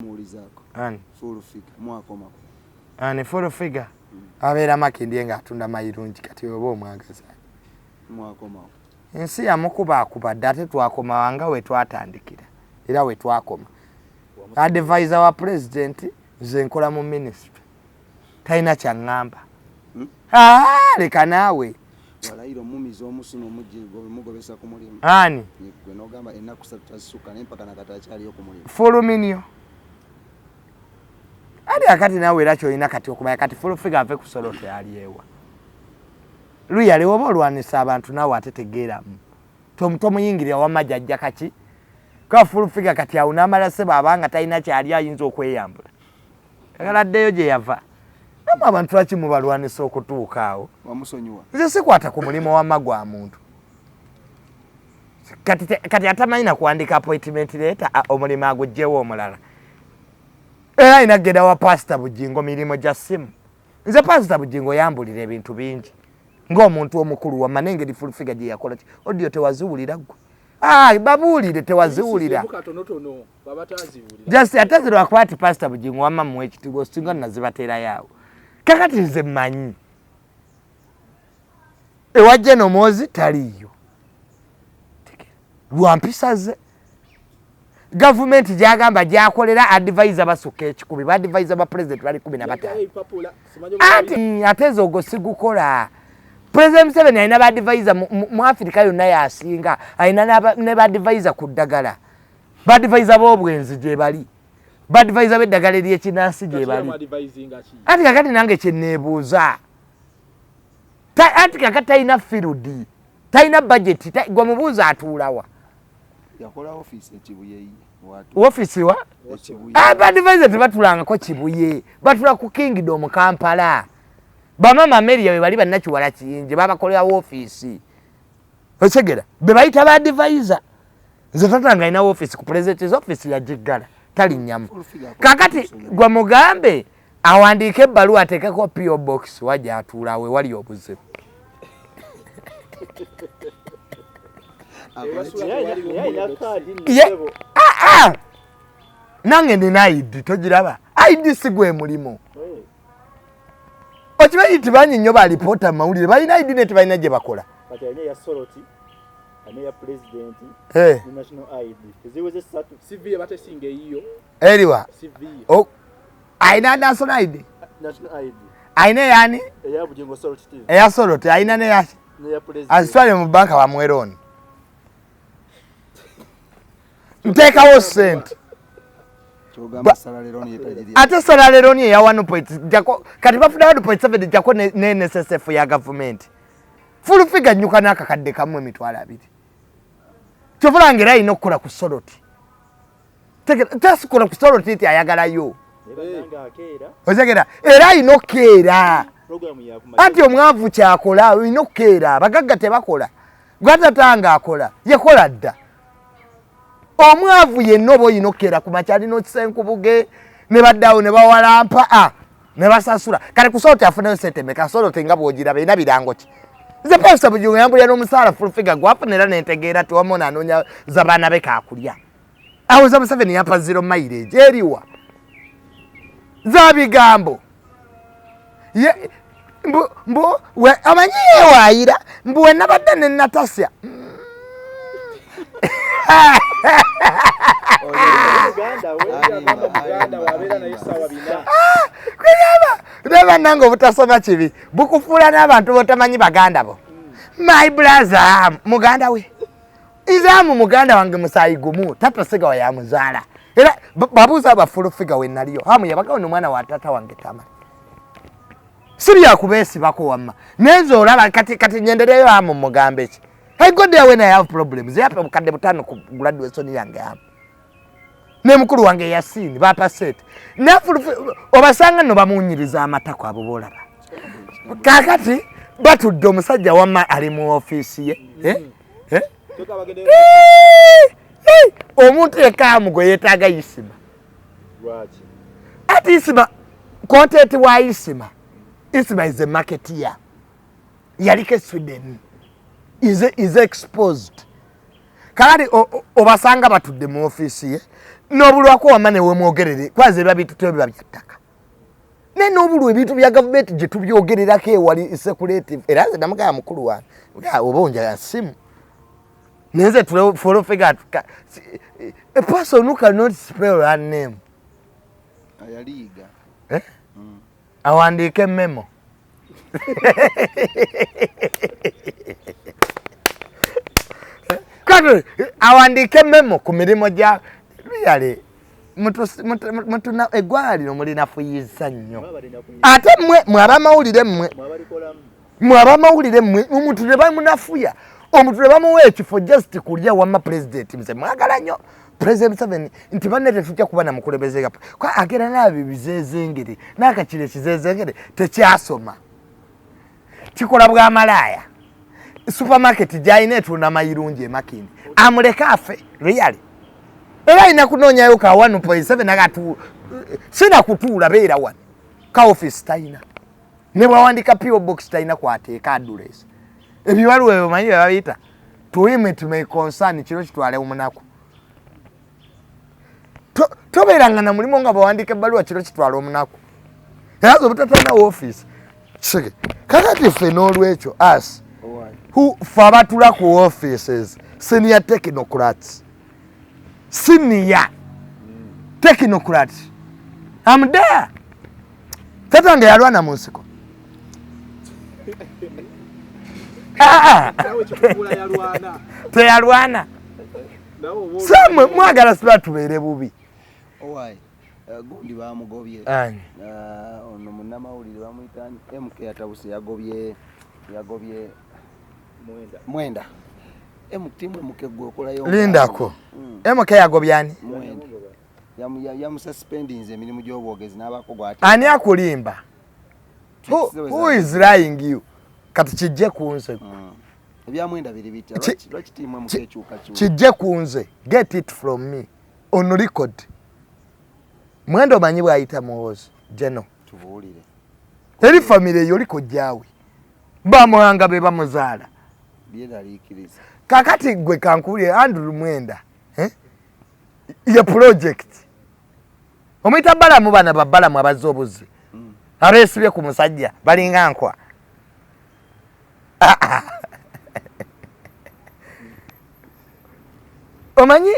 muulizako ani Fulfiger mwakomako ani Fulfiger abeera Makindye ng'atunda mayirungi kati oba omwagaza mwakomako ensi yamukubakubadde ate twakoma wanga we twatandikira era we twakoma advisor wa president nze nkola mu ministry talina kyaŋŋamba leka naawe walayiro mumizi omusuno omujjigo bemugobesa ku mulimu ani gwe n'ogamba ennaku 3 tasukka naye mpaka nakati akyaliyo ku mulimu fuluminio ate akati naawe era kyolina kati okumanya kati Fulfiger ave ku solo teyaliewa luyali oba olwanisa abantu naawe ate tegeeramu tomuyingirira wamajja ajja kaki kwa Fulfiger kati awo n'amala seba abanga talina kyali ayinza okweyambula agala ddeyo gye yava namu abantu lwaki mubalwanisa okutuuka awo wamusonyiwa nze sikwata ku mulimu wamma gwa muntu kati atamanyi na kuwandika appointment letter omulimu agugjewo omulala era alina kugenda wa Pastor Bujingo mirimu gya ssimu nze Pastor Bujingo yambulira ebintu bingi ng'omuntu omukulu wamma n'engeri Fulfiger gye yakola ki audio tewaziwulira gwe babuulire tewaziwulira just atazirwa kwati Pastor Bujingo wamma muwe ekitiibwa osinga nazibateerayo kakati nze mmanyi ewajja nomwozi taliyo lwampisa ze gavumenti gyagamba gyakolera advisor basukka 10 baadvisor ba president bali 15 ate ezo ogwo sigukola President Museveni alina baadvisor mu Africa yonna yasinga alina ne baadvisor ku ddagala baadvisor b'obwenzi gye bali baadvisor b'eddagala ery'ekinansi gye bali ati kakati nange kyenneebuuza ati kakati talina field talina budget gwe mubuuza atuulawa yakola office ekibuye office wa baadvisor tebatulangako kibuye batula ku Kingdom Kampala bamama Ameria be bali bannakiwala kiyinje babakolera office okegera be bayita baadvisor nze tatanga ina office ku president's office ya Jigala talinyamu kakati gwa mugambe awandiike ebbaluwa ateekeko PO box wajja atuula we wali obuzibu nange nina ID togiraba ID si gwe mulimu okimanyi tibanyi nnyo balipoota mu mawulire balina ID ne tebalina gye bakola eriwa ayina national ID ayina yani eya Soroti ayina neyaki azitwale mu banka bamweroni nteekawo sente ate salaleroni eya 1.jako kati bafuna 1.7 jako ne NSSF ya government Fulfiger nyuka n'akakadde kamu emitwalo 2 kyovulangera alina okukola ku Soroti tasikola ku Soroti ti ayagalayo ozegera era alina okukeera anti omwavu kyakola alina okukeera abagagga tebakola gwatatanga akola yekola dda omwavu yenna oba olina okukeera ku makyali n'okisenkubuge ne baddawo ne bawalampa ne basasula kale ku Soroti afunayo sente meka Soroti nga bw'ogiraba erina birango ki nze Pastor Bujingo yambulira n'omusaala Fulfiger gwafunira n'entegeera tiwamu n'anoonya za baana be kaakulya awo za Museveni yampa 0 mileage eriwa za bigambo amanyi yewaayira mbu we nabadde ne natasya Neba nange obutasoma kibi bukufuula n'abantu botamanyi baganda bo my brother muganda we izaamu muganda wange musaayi gumu tatasigawa ya muzaala era babuuza aba Fulfiger we naliyo hamu yabagawo n'omwana wa tata wange Tamale siri yakubeesibako wamma nenze olaba kati nyendereyo hamu mugambe ki I go there when I have problems yape mukadde 5 ku graduation yange hamu ne mukulu wange Yasini bapa set na obasanga no bamunyiriza amatako abo bolaba kakati batudde omusajja wamma ali mu office ye omuntu ekamu gwe yetaaga Isima ati Isima content wa Isima is a marketeer yaliko Sweden is exposed kale obasanga batudde mu office ye n'obulwako wamane we mwogerere kwaze babita tebya byataka ne n'obulwa ebintu bya government je tubyogererako ewali security era nze namugaya mukulu wange obonja ya simu neze follow figure a person who cannot spell her name ayaliga awandike memo kale awandike memo ku mirimo gya yale mutu na egwaliro mulina fuyiza nnyo ate mwe abamawulire mmwe omuntu ne bamunafuya omuntu ne bamuwa ekifo just kulya wama president mze mwagala nnyo president 7 nti banete tujja kuba na mukulembeze gapa kwa agera nabi bizezengere nakakire kizezengere tekyasoma kikola bwa malaya supermarket jaine tuna mayirungi emakini amuleka afe really era ina kunonya yuka 1.7 nagatu sina kutuula beera wano ka office taina ne bwawandika PO box taina kwateeka address ebiwalu ebyo manyi babita to him to may concern kiro kitwale omunako tobeeranga na mulimo nga bawandika ebbaluwa kiro kitwale omunako era zo butatana office chike kakati ffe n'olwekyo us who fabatula ku offices senior technocrats senior technocrats I'm there tatange yalwana mu nsiko teyalwana samwe mwagala siba tubeere bubi gundi bamugobye ono munnamawulire bamuyita MK Atabuse yagobye mwenda timu MK gweokolayo lindako MK yagobyani yamususpendinze emirimu gy'obwogezi n'abakogwa ani akulimba who is lying you kati kijje kunze ebyamwenda biri bitya lwaki timu MK ekyuka kijje kunze get it from me on record mwendo omanyi bwayita muwozi jeno tubuulire eri famire eyo liko jaawe bamuhanga be bamuzaala byeraliikiriza kakati gwe kankuulire Andrew Mwenda ye project omuyita balamu bana babalamu abazze obuzi abeesibye ku musajja balinga nkwa omanyi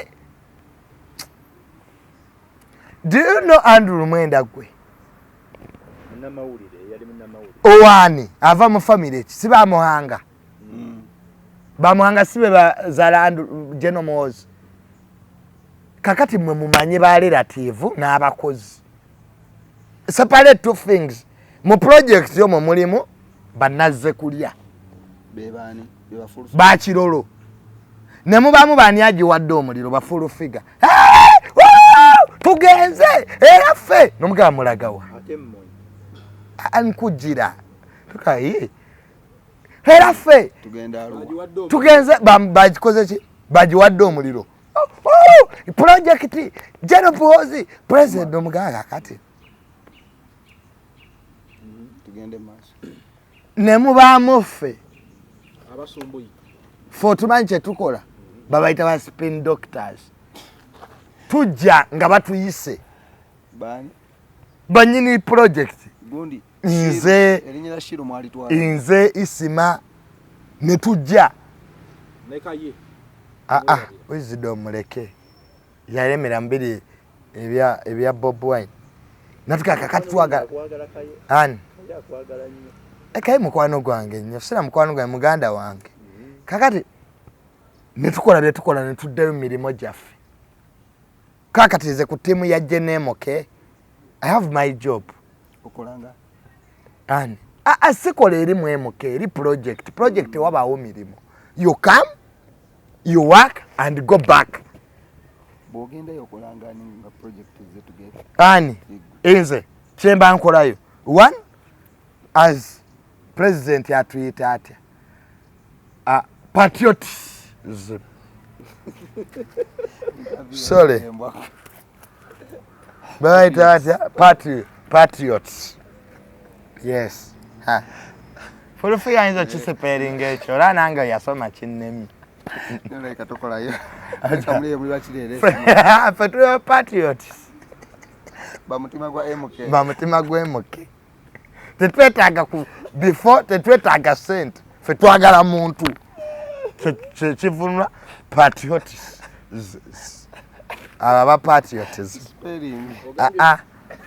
do you know Andrew Mwenda gwe owani ava mu family ki sibamuhanga bamuhanga sibe bazaala Andrew General Moz kakati mwe mumanyi ba relative n'abakozi separate two things mu project yo mu mulimu banazze kulya bebani bakirolo ne mubamu bani agiwadde omuliro ba Fulfiger tugenze era ffe nomugaba mulagawa ankujira tukaye era ffe tugenze bagikoze ki bagiwadde omuliro project General Pozi president omugaba kati tugende maaso ne mubamu ffe abasumbuyi fo tumanyi kye tukola babayita ba spin doctors tujja nga batuyise banyini project gundi nze isima ne tujja wisdom muleke yalemera mbiri ebya Bob Wine natukaka kati twagala ani ekai mukwano gwange nnyo sira mukwano gwange muganda wange kakati netukola byetukola netuddayo mirimo gyaffe kakatize ku timu ya JNMK I have my job okolanga ani asikola eri mu MK eri project wabaawo mirimo you come you work and go back bogenda yokolanga nga project zetugere ani inze kyemba nkolayo one as president atuyita atya patriotism sorry baita atya patriots yes Fulfiger inzo kiseperinga ekyo era nange yasoma kinnemi Nene katokola yo. Akamliye muri bakirere. Fetwe patriots. Bamutima gwa MK. Bamutima gwa MK. Tetwetaaga ku before tetwetaaga sent. Fetwagala muntu. Chivunwa patriots. Aba patriots.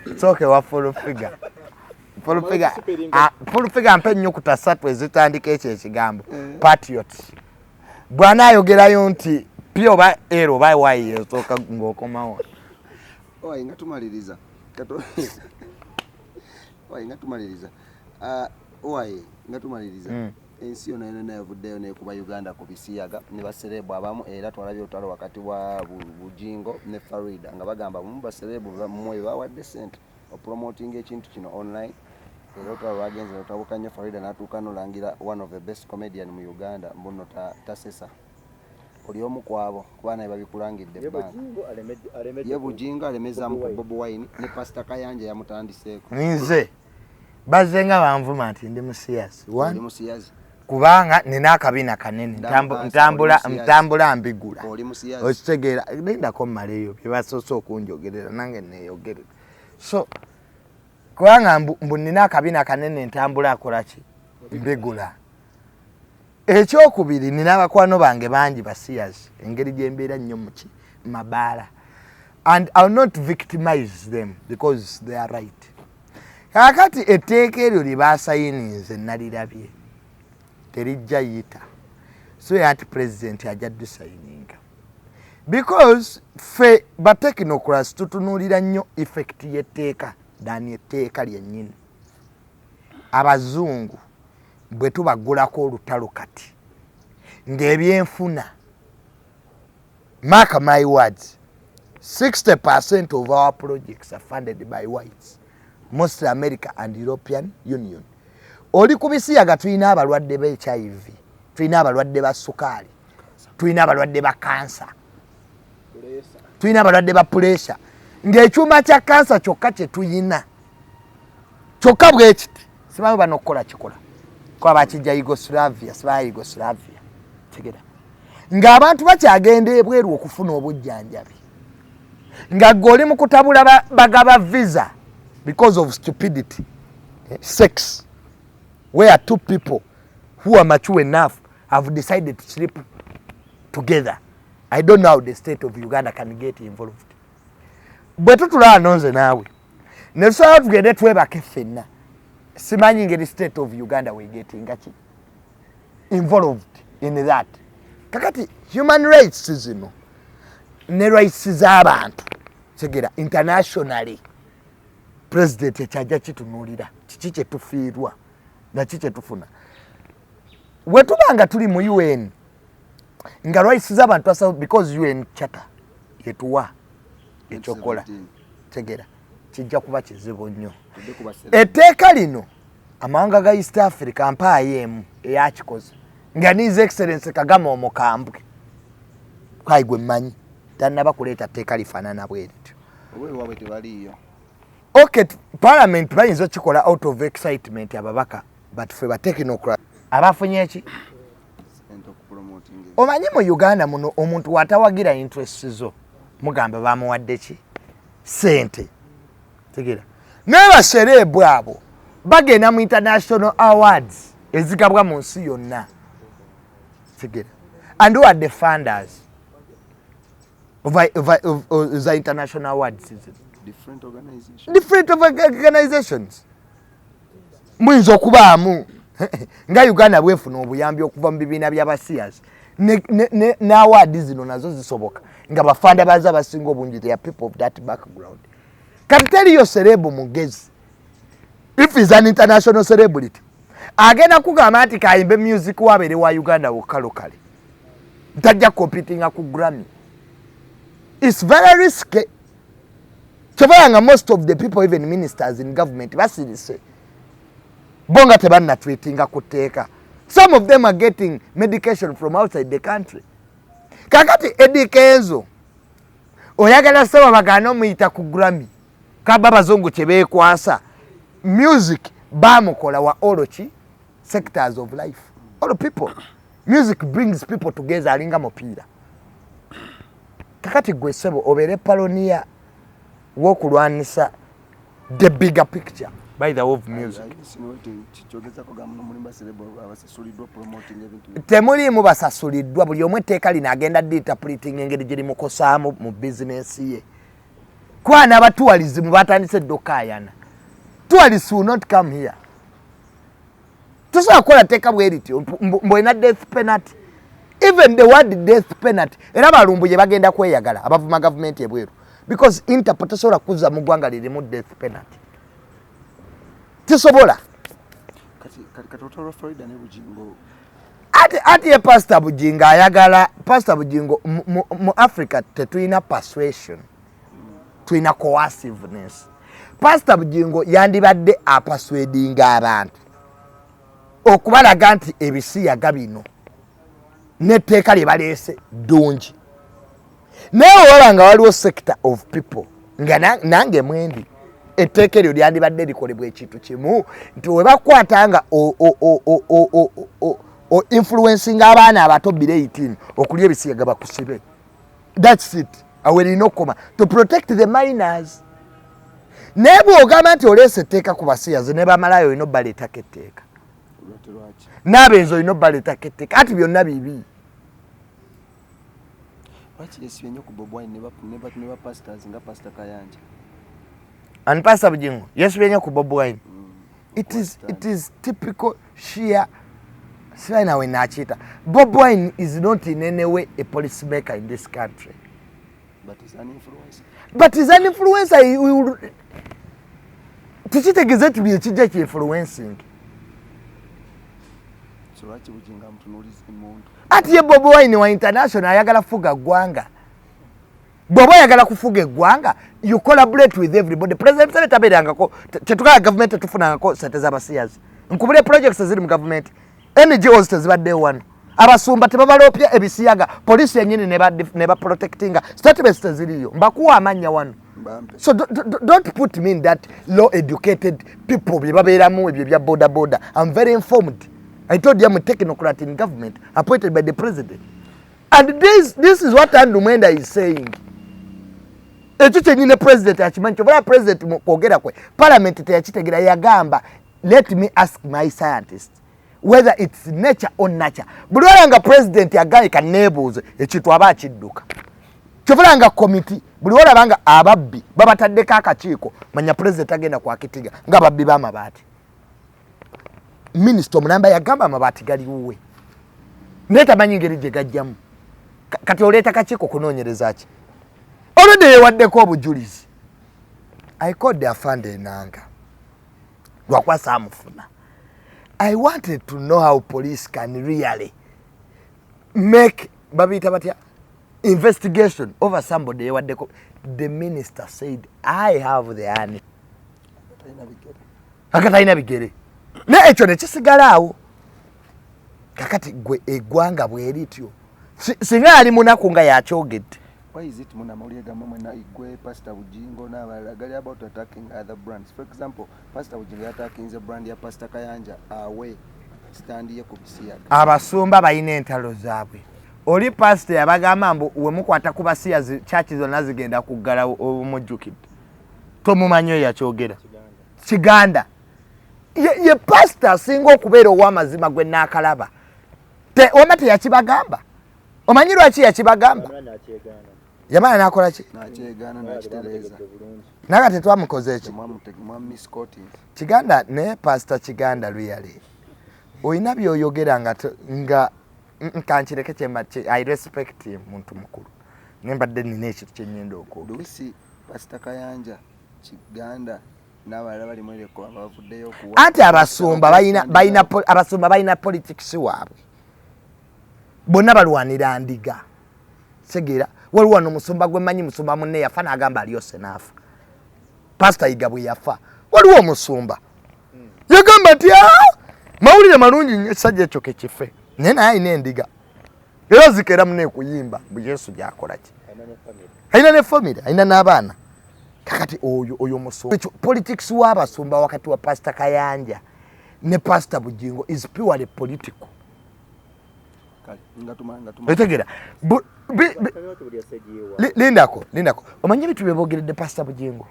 It's okay wa Fulfiger. Fulfiger mpe nnyukuta 3 ezitandika ekyo ekigambo. Patriots. Bwana ayogerayo nti pio ba ero ba wayi ezoka ngokomawo. Oyi ngatumaliriza. Oyi ngatumaliriza. Oyi ngatumaliriza. Ensi yona yona yavuddeyo ne kuba Uganda ku bisiyaga ne baserebu abamu era twalabye otalo wakati wa Bujingo ne Farida nga bagamba mu baserebu bamwe bawadde sente o promoting ekintu kino online. Era otalo bagenze otabukanye Farida natuuka nolangira one of the best comedian mu Uganda mbuno tasesa. Oli omu kwabo kuba naye babikulangidde bbanka. Ye Bujingo alemeza mu Bobi Wine ne Pastor Kayanja yamutandiseeko. Nze bazenga banvuma nti ndi musiyazi. Ndi musiyazi. Kubanga nina akabina kanene ntambula mbigula. Oli musiyazi. Okitegeera linda ko maleyo byasoso okunjogerera nange neyogerera. So kubanga mbu nina akabina kanene ntambula akolaki mbigula. Ekyokubiri nina abakwano bange bangi basiyazi engeri gyembeera nnyo muki mabaala. And I'll not victimize them because they are right. Kakati etteeka eryo lye baasayinize nalirabye terijja yita so yati president ajja dusayininga because fe ba technocrats tutunuulira nnyo effect y'etteeka dani etteeka lyennyini. Abazungu bwe tubagulako olutalo kati ng'ebyenfuna mark my words 60% of our projects are funded by whites, mostly America and European Union. Oli kubisiyaga tulina abalwadde ba HIV, tulina abalwadde ba sukali, tulina abalwadde ba cancer, tulina abalwadde ba pressure. Ng'ekyuma kya cancer kyokka kye tuyina kyokka bwe kiti simanyi bano okukola kikola kwa bakijja Yugoslavia siba Yugoslavia tegera ng'abantu bakyagenda ebweru okufuna obujjanjabi nga goli mu kutabula bagaba visa because of stupidity, sex, where two people who are mature enough have decided to sleep together. I don't know how the state of Uganda can get involved. Bwe tutula anonze naawe ne tusobola tugende twebake ffenna simanyi ngeri state of Uganda we getting involved in that. Kakati human rights zino ne rights z'abantu tegera internationally president ekyajja kitunuulira kiki kye tufiirwa na kiki kye tufuna. Bwe tubanga tuli mu UN nga rights z'abantu asaba because UN charter yetuwa ekyokola tegera kijja kuba kizibu nnyo. Etteeka lino amawanga ga East Africa mpaayemu eyakikoze nga His Excellency Kagame omukambwe kwayi gwe mmanyi tannaba kuleeta tteeka lifaanana bwerityo. Obwewabwe tebaliyo. Okay, parliament bayinza okikola out of excitement ababaka but ffe ba technocrat abafunye eki omanyi mu Uganda muno omuntu watawagira interest zo mugamba bamuwadde ki sente tegera n'abasereebu abo bagenda mu international awards ezigabwa mu nsi yonna tegera and who are the funders of the international awards different organizations muyinza okubaamu nga Uganda bwefuna obuyambi okuva mu bibiina by'abasiyazi ne awards zino nazo zisoboka nga bafanda baza abasinga obungi they are people of that background. Kati teriyo serebu mugezi if is an international celebrity agenda kugamba nti kayimbe music wabere wa Uganda wokalokale ntajja competing ku Grammy. It's very risky. Chavanga most of the people, even ministers in government, basirise bonga tebanna tweetinga kuteeka. Some of them are getting medication from outside the country. Kakati edikezo oyagala saba bagano muyita ku Grammy kaba bazungu kyebeekwasa music bamukola wa olochi sectors of life all people Music brings people together alinga mupiira. Kakati gwe sebo obere palonia wokulwanisa the bigger picture by the way of music. Temuli mu basasuliddwa buli omwe teeka lina agenda interpreting engeri gye limukosaamu mu business ye. Kwana abatuwalizimu batandise dokayana. Tourists will not come here. Tusobola kukola teeka bweriti mbwena death penalty. Even the word death penalty era balumbu gye bagenda kweyagala abavuma government ebweru because interpretation kuza mu ggwanga lirimu death penalty. Tisobola kati otoro Florida ne Bujingo ati ye Pastor Bujingo ayagala Pastor Bujingo mu Africa tetulina persuasion tulina coerciveness. Pastor Bujingo yandibadde apaswedinga abantu okubalaga nti ebisiyaga bino netteeka lye baleese ddungi naye olanga waliwo sector of people nga nange mwendi etteeka eryo lyandibadde likolebwa ekintu kimu nti we bakwata nga influencing abaana abato bile 18 okulya ebisiyaga bakusibe. That's it. Awelina okukoma to protect the minors. Naye bw'ogamba nti oleese etteeka ku basiyazi ne bamalayo olina obbaleetako etteeka n'abenzi olina obbaleetako etteeka ati byonna bibi. And Pastor Bujingo, yes, we ku Bobi Wine. It is typical sheer Sina we nachita. Bobi Wine is not in any way a policymaker in this country. But he's an influencer. But he's an influencer. Tichitegeze to be a chijja influencing. So lwaki Bujingo amutunuuliza emuntu. Ati ye Bobi Wine wa international ayagala kufuga ggwanga. Bobi ayagala kufuga eggwanga. You collaborate with everybody. President Museveni tabeerangako tetukala government tufunangako sente z'abasiyazi. Nkubule projects ziri mu government. NGOs tezibadde wano. Abasumba tebabaloopya ebisiyaga. Police yennyini ne ba protectinga. Statements teziriyo. Mbakuwa amanya wano. So don't put me in that low educated people bye babeeramu ebyo bya border. I'm very informed. I told you I'm a technocrat in government appointed by the president. And this is what Andrew Mwenda is saying. Ekyo kyennyini president akimanyi kyobala president mu kwogera kwe parliament teyakitegera yagamba let me ask my scientists whether it's nature or nurture. Buli walanga president yagayika neebuuze ekintu aba akidduka. Kyobulanga committee buli walabanga ababbi babataddeko akakiiko manya president agenda kwakitiga nga babbi b'amabaati. Minister omulamba yagamba amabaati gali wuwe. Naye tamanyi ngeri gye gajjamu. Kati oleeta kakiiko kunoonyereza ki? Already yewaddeko obujulizi. I called their fund enanga. Lwakwasa amufuna. I wanted to know how police can really make babita batya investigation over somebody yewaddeko. The minister said, I have the honey. Akatalina bigere. Ne ekyo ne kisigala awo. Kakati gwe eggwanga bwerityo. Singa ali munaku nga yakyogedde. Why is it muna mauliega mama na igwe Pastor Bujingo na abalagala about attacking other brands? For example, Pastor Bujingo attacking the brand ya Pastor Kayanja away stand ye ku bisiyaga. Abasumba bayina entalo zaabwe. Oli pastor yabagamba mbu we mukwata ku basiyazi church zonna zigenda kuggala omujjukidde. Tomumanyo yakyogera. Kiganda. Ye pastor singa okubeera ow'amazima gwe n'akalaba. Omate yakibagamba. Omanyi lwaki yakibagamba? Yamana nakola ki? Nakyegana nakitereza. Naga tetwamukoze ki? Kiganda ne pastor Kiganda luyali. Oyina byoyogera nga nkankireke kyemati I respect him muntu mukulu. Nembadde nina ekintu kyennyenda okwogera. Luisi Pastor Kayanja Kiganda n'abalala bali mu leko abavuddeyo okuwa. Ate abasumba bayina politics waabwe. Bonna balwanira ndiga. Segera waliwo n'omusumba gwe manyi musumba munne yafa n'agamba aliyose n'afa. Pastor Igabwe yafa. Waliwo omusumba. Yagamba nti mawulire malungi esajja ekyo kekife. Naye naye alina endiga. Era zikera munne kuyimba bu Yesu gy'akola ki. Alina ne family, alina n'abaana. Kakati oyo musumba. Politics w'abasumba wakati wa Pastor Kayanja ne Pastor Bujingo is purely political. otegera lindako omanyi bitu byebogeredde pastor Bujingo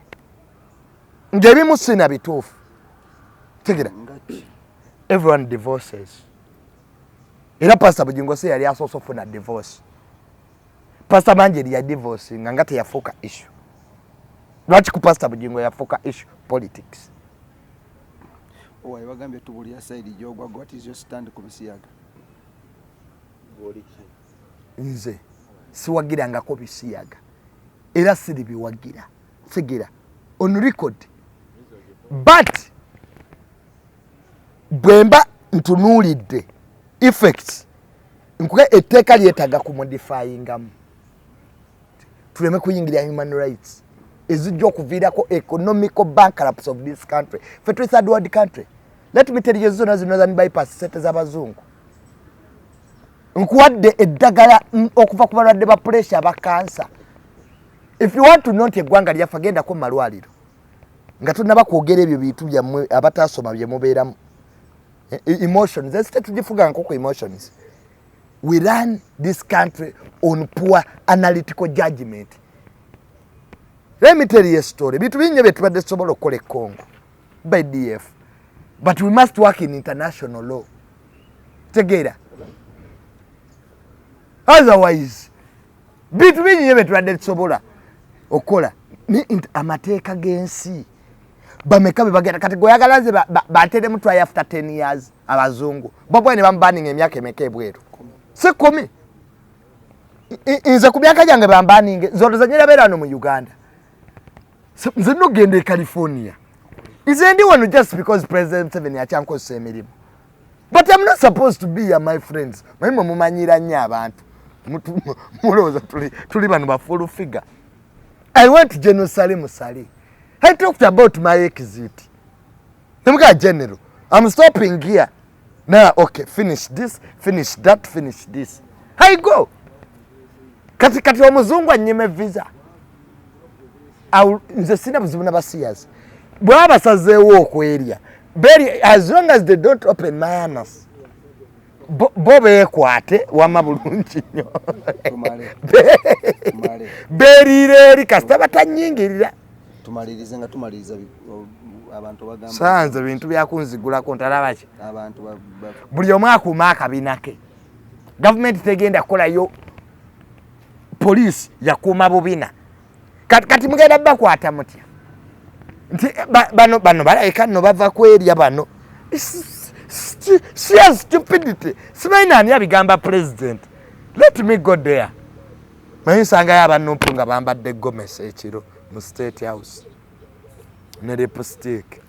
ng'ebimu sina bituufu tegera everyone divorces era pastor Bujingo se yali asoose ofuna divorce pastor Manjeri ya divorce nga teyafuuka issue lwaki ku pastor Bujingo yafuuka issue politics bagambye tubulya side gyogwa. What is your stand ku Bisiyaga? Nze siwagirangako Bisiyaga era siri biwagira segera on record but bwemba ntunuulidde effects nkuge etteeka lyetaaga kumodifyingamu tuleme kuyingira human rights ezijja okuviirako economical bankruptcy of this country. Fe tuli third world country. Let me tell you zona zino za bypass sete z'abazungu nkuwadde eddagala okuva ku balwadde ba pressure ba cancer. If you want to know eggwanga lyafa gendako mu malwaliro nga tunaba kwogera ebyo bintu byammwe abataasoma bye mubeeramu emotions ezite tugifuga nkoko emotions. We run this country on poor analytical judgment. Let me tell you a story. Bitu binye betu badde sobola okukola Congo by DF, but we must work in international law together. Otherwise bitu binye betu badde sobola okukola ni amateeka gensi bameka bagenda kati goyagalaze batere mtu after 10 years abazungu bobo ne bambanning emyaka emeka ebweru sikomi inze ku myaka gyange bambanning zoto zanyera berano mu Uganda. Nze no gende California. Nze ndi wano just because President Museveni achankozesa emirimu. But I'm not supposed to be here, my friends. Mwe mumanyira nnyo abantu. Mulowooza tuli bano ba Fulfiger. I went to Jerusalem Sali. I talked about my exit. Namuga general. I'm stopping here. Now, okay, finish this, finish that, finish this. I go. Kati omuzungu anyime visa. Nze sina buzibu n'abasiyazi bwaba sazeewo okwerya as long as they don't open my anus bo beekwate wama bulungi nnyo beeriire eri kasita batanyingirira tumalirize nga tumaliriza abantu bagamba sanze bintu byakunzigulako ntalaba ki abantu buli omu akuuma akabina ke gavumenti tegenda kukolayo poliisi yakuuma bubina kati mugenda bakwata mutya nti bano balayika nno bava kwerya bano sheer stupidity. Simanyi ani abigamba president. Let me go there. Manyi nsangayo abanumpu nga bambadde gomesi ekiro mu State House ne lipstick.